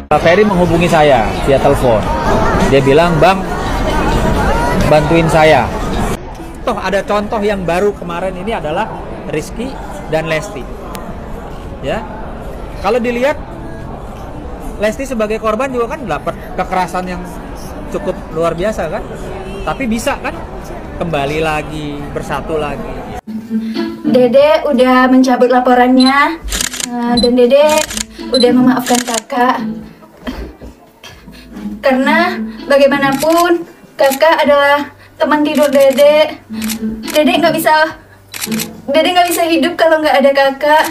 Pak Ferry menghubungi saya via telepon. Dia bilang, "Bang, bantuin saya." Toh ada contoh yang baru kemarin ini adalah Rizky dan Lesti. Ya. Kalau dilihat Lesti sebagai korban juga kan dapat kekerasan yang cukup luar biasa kan? Tapi bisa kan kembali lagi, bersatu lagi. Dede udah mencabut laporannya dan Dede udah memaafkan kakak. Karena bagaimanapun kakak adalah teman tidur Dede. Dede nggak bisa hidup kalau nggak ada kakak.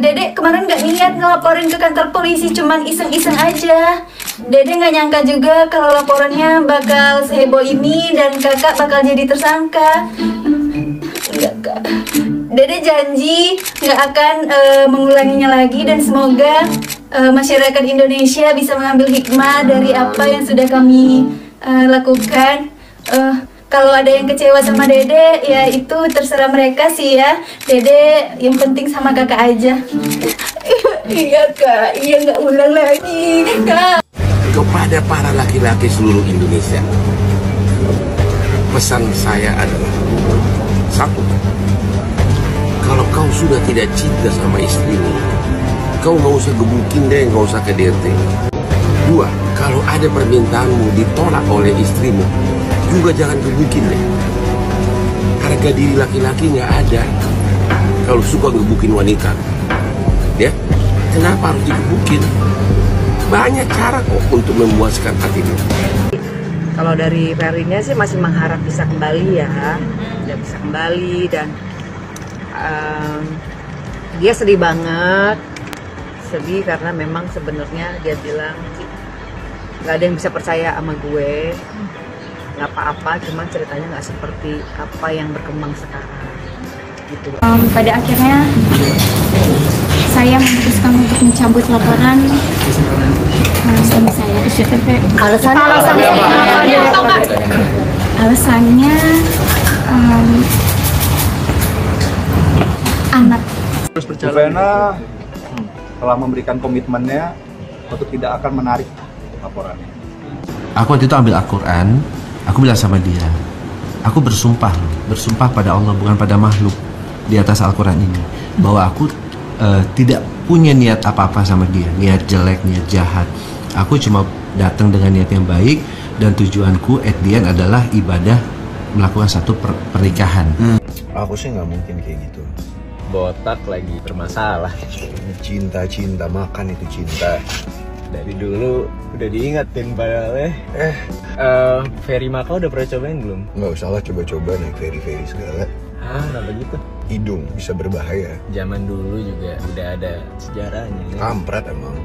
Dede kemarin nggak niat ngelaporin ke kantor polisi, cuman iseng-iseng aja. Dede nggak nyangka juga kalau laporannya bakal seheboh ini dan kakak bakal jadi tersangka. Enggak, Kak. Dede janji nggak akan mengulanginya lagi dan semoga masyarakat Indonesia bisa mengambil hikmah dari apa yang sudah kami lakukan. Kalau ada yang kecewa sama Dede, ya itu terserah mereka sih ya. Dede yang penting sama kakak aja. Iya Kak, iya nggak ulang lagi Kak. Kepada para laki-laki seluruh Indonesia, pesan saya adalah satu, kalau kau sudah tidak cinta sama istrimu, kau nggak usah gebukin deh, nggak usah ke DRT. Dua, kalau ada permintaanmu ditolak oleh istrimu, juga jangan gebukin deh. Harga diri laki-laki nggak ada kalau suka gebukin wanita. Ya, kenapa harus digebukin? Banyak cara kok untuk memuaskan hatimu. Kalau dari Ferry-nya sih masih mengharap bisa kembali ya, dia bisa kembali dan dia sedih banget, sedih karena memang sebenarnya dia bilang nggak ada yang bisa percaya sama gue, nggak apa-apa, cuman ceritanya nggak seperti apa yang berkembang sekarang. Gitu. Pada akhirnya saya memutuskan untuk mencabut laporan suami saya. Alasannya anak. Bu Vena telah memberikan komitmennya untuk tidak akan menarik laporannya. Aku waktu itu ambil Al-Quran, aku bilang sama dia, aku bersumpah pada Allah bukan pada makhluk di atas Al-Quran ini, bahwa aku tidak punya niat apa-apa sama dia, niat jelek, niat jahat. Aku cuma datang dengan niat yang baik dan tujuanku at the end adalah ibadah melakukan satu pernikahan. Aku sih nggak mungkin kayak gitu. Botak lagi bermasalah. Cinta makan itu cinta. Dari dulu udah diingatin padahal ya. Ferry Maka udah pernah cobain belum? Nggak usah lah coba-coba naik ferry segala. Kenapa gitu? Hidung bisa berbahaya. Zaman dulu juga udah ada sejarahnya. Kampret emang.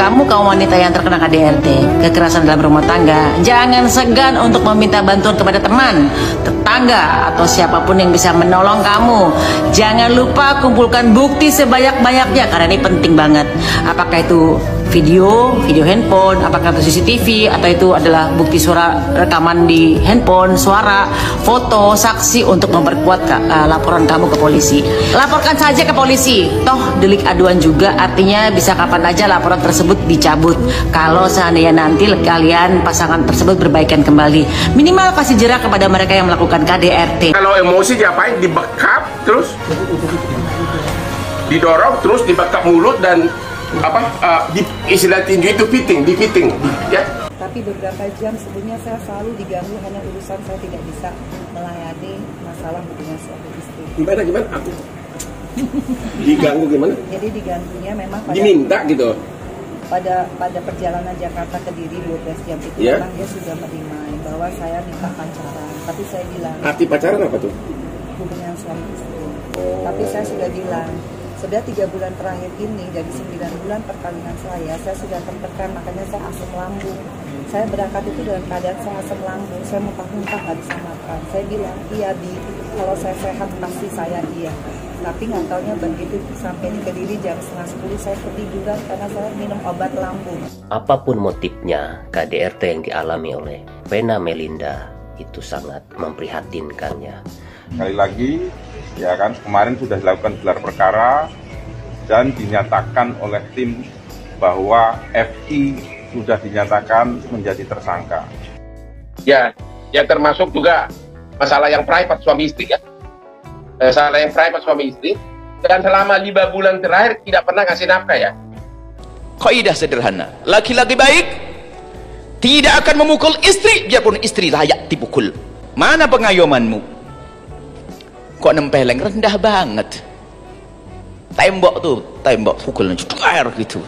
Kamu kaum wanita yang terkena KDRT, kekerasan dalam rumah tangga, jangan segan untuk meminta bantuan kepada teman, tetangga, atau siapapun yang bisa menolong kamu. Jangan lupa kumpulkan bukti sebanyak-banyaknya karena ini penting banget. Apakah itu video handphone, apakah itu CCTV, atau itu adalah bukti suara rekaman di handphone, suara, foto, saksi untuk memperkuat laporan kamu ke polisi. Laporkan saja ke polisi, toh delik aduan juga, artinya bisa kapan aja laporan tersebut dicabut. Kalau seandainya nanti kalian pasangan tersebut berbaikan kembali, minimal kasih jerak kepada mereka yang melakukan KDRT. Kalau emosi diapain? Dibekap terus, didorong terus, dibekap mulut dan istilah tinju itu fitting ya. Tapi beberapa jam sebelumnya saya selalu diganggu hanya urusan saya tidak bisa melayani masalah hubungan suami istri. Gimana? Aku diganggu gimana? Jadi diganggunya memang diminta gitu. Pada perjalanan Jakarta ke Diri 12 jam itu memang dia sudah menerima bahwa saya minta pacaran. Tapi saya bilang. Arti pacaran apa tuh? Hubungan suami istri. Tapi saya sudah bilang. Sudah 3 bulan terakhir ini, dari 9 bulan perkawinan saya sudah tertekan, makanya saya asam lambung. Saya berangkat itu dalam keadaan saya asam lambung, saya muntah-muntah nggak bisa makan. Saya bilang, iya Bi, kalau saya sehat pasti saya iya. Tapi nggak taunya begitu sampai di Kediri jam 9:30 saya ketiduran karena saya minum obat lambung. Apapun motifnya, KDRT yang dialami oleh Vena Melinda itu sangat memprihatinkannya. Sekali lagi, ya kan, kemarin sudah dilakukan gelar perkara dan dinyatakan oleh tim bahwa FI sudah dinyatakan menjadi tersangka. Ya, yang termasuk juga masalah yang private suami istri ya. Masalah yang private suami istri, dan selama 5 bulan terakhir tidak pernah ngasih nafkah ya. Kaidah sederhana, laki-laki baik tidak akan memukul istri biarpun istri layak dipukul. Mana pengayomanmu? Kok nempeleng rendah banget. Tembok tuh, tembok pukul air gitu.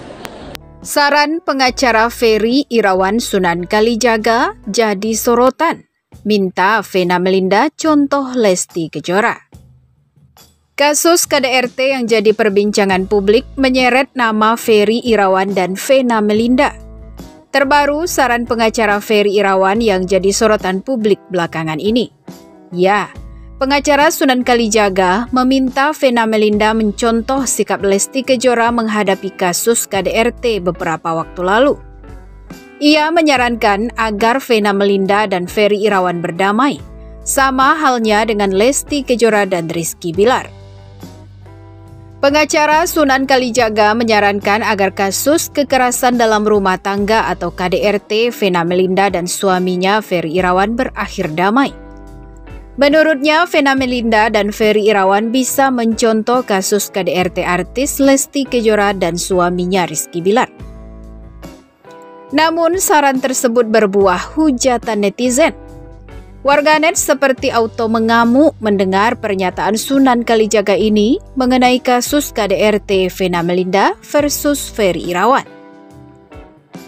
Saran pengacara Ferry Irawan Sunan Kalijaga jadi sorotan. Minta Vena Melinda contoh Lesti Kejora. Kasus KDRT yang jadi perbincangan publik menyeret nama Ferry Irawan dan Vena Melinda. Terbaru saran pengacara Ferry Irawan yang jadi sorotan publik belakangan ini. Ya, pengacara Sunan Kalijaga meminta Vena Melinda mencontoh sikap Lesti Kejora menghadapi kasus KDRT beberapa waktu lalu. Ia menyarankan agar Vena Melinda dan Ferry Irawan berdamai, sama halnya dengan Lesti Kejora dan Rizky Bilar. Pengacara Sunan Kalijaga menyarankan agar kasus kekerasan dalam rumah tangga atau KDRT Vena Melinda dan suaminya Ferry Irawan berakhir damai. Menurutnya, Vena Melinda dan Ferry Irawan bisa mencontoh kasus KDRT artis Lesti Kejora dan suaminya Rizky Bilar. Namun, saran tersebut berbuah hujatan netizen. Warganet seperti auto mengamuk mendengar pernyataan Sunan Kalijaga ini mengenai kasus KDRT Vena Melinda versus Ferry Irawan.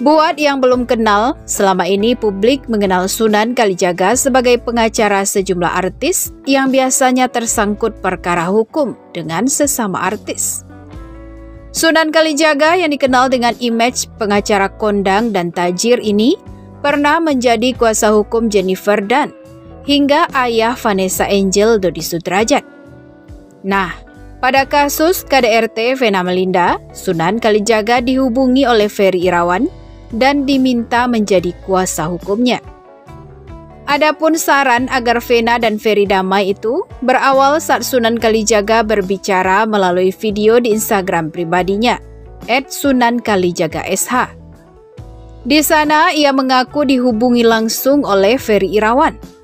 Buat yang belum kenal, selama ini publik mengenal Sunan Kalijaga sebagai pengacara sejumlah artis yang biasanya tersangkut perkara hukum dengan sesama artis. Sunan Kalijaga yang dikenal dengan image pengacara kondang dan tajir ini pernah menjadi kuasa hukum Jennifer Dunn hingga ayah Vanessa Angel Dodi Sudrajat. Nah, pada kasus KDRT Vena Melinda, Sunan Kalijaga dihubungi oleh Ferry Irawan dan diminta menjadi kuasa hukumnya. Adapun saran agar Vena dan Ferry damai itu berawal saat Sunan Kalijaga berbicara melalui video di Instagram pribadinya, @SunanKalijaga_SH. Di sana ia mengaku dihubungi langsung oleh Ferry Irawan.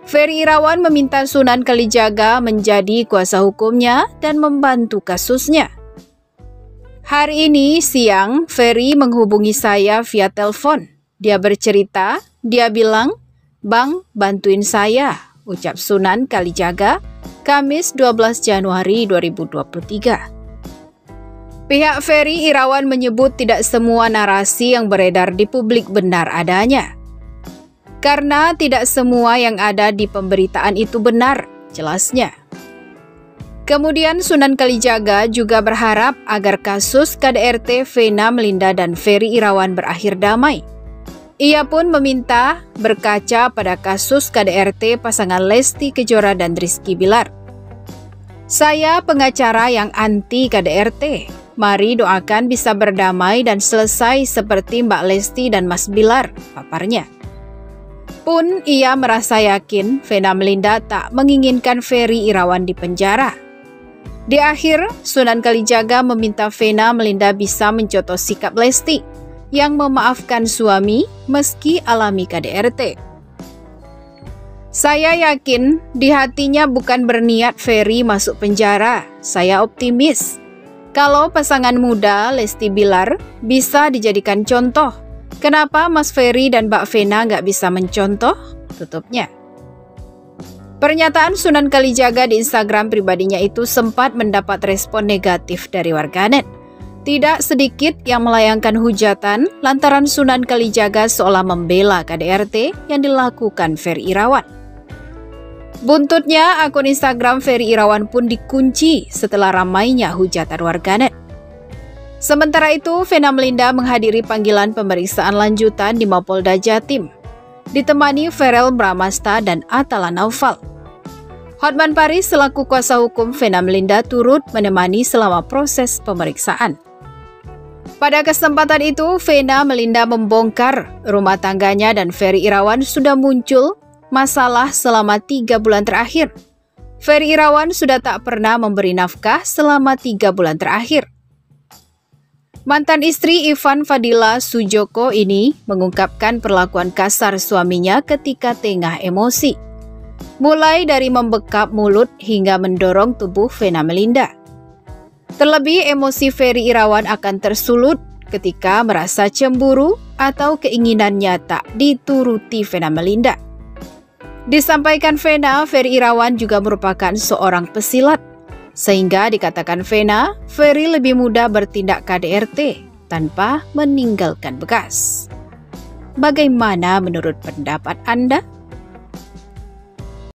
Ferry Irawan meminta Sunan Kalijaga menjadi kuasa hukumnya dan membantu kasusnya. Hari ini siang, Ferry menghubungi saya via telepon. Dia bercerita, dia bilang, "Bang, bantuin saya," ucap Sunan Kalijaga, Kamis 12 Januari 2023. Pihak Ferry Irawan menyebut tidak semua narasi yang beredar di publik benar adanya. Karena tidak semua yang ada di pemberitaan itu benar, jelasnya. Kemudian Sunan Kalijaga juga berharap agar kasus KDRT Vena Melinda dan Ferry Irawan berakhir damai. Ia pun meminta berkaca pada kasus KDRT pasangan Lesti Kejora dan Rizky Bilar. "Saya pengacara yang anti KDRT. Mari doakan bisa berdamai dan selesai seperti Mbak Lesti dan Mas Bilar," paparnya. Pun ia merasa yakin Vena Melinda tak menginginkan Ferry Irawan di penjara. Di akhir, Sunan Kalijaga meminta Vena Melinda bisa mencontoh sikap Lesti yang memaafkan suami meski alami KDRT. "Saya yakin di hatinya bukan berniat Ferry masuk penjara. Saya optimis kalau pasangan muda Lesti Bilar bisa dijadikan contoh. Kenapa Mas Ferry dan Mbak Vena nggak bisa mencontoh?" tutupnya. Pernyataan Sunan Kalijaga di Instagram pribadinya itu sempat mendapat respon negatif dari warganet. Tidak sedikit yang melayangkan hujatan lantaran Sunan Kalijaga seolah membela KDRT yang dilakukan Ferry Irawan. Buntutnya, akun Instagram Ferry Irawan pun dikunci setelah ramainya hujatan warganet. Sementara itu, Vena Melinda menghadiri panggilan pemeriksaan lanjutan di Mapolda Jatim, ditemani Ferel Bramasta dan Atala Naufal. Hotman Paris selaku kuasa hukum Vena Melinda turut menemani selama proses pemeriksaan. Pada kesempatan itu, Vena Melinda membongkar rumah tangganya dan Ferry Irawan sudah muncul masalah selama 3 bulan terakhir. Ferry Irawan sudah tak pernah memberi nafkah selama 3 bulan terakhir. Mantan istri Ivan Fadila Sujoko ini mengungkapkan perlakuan kasar suaminya ketika tengah emosi. Mulai dari membekap mulut hingga mendorong tubuh Vena Melinda. Terlebih emosi Ferry Irawan akan tersulut ketika merasa cemburu atau keinginannya tak dituruti Vena Melinda. Disampaikan Vena, Ferry Irawan juga merupakan seorang pesilat. Sehingga dikatakan Vena, Ferry lebih mudah bertindak KDRT tanpa meninggalkan bekas. Bagaimana menurut pendapat Anda?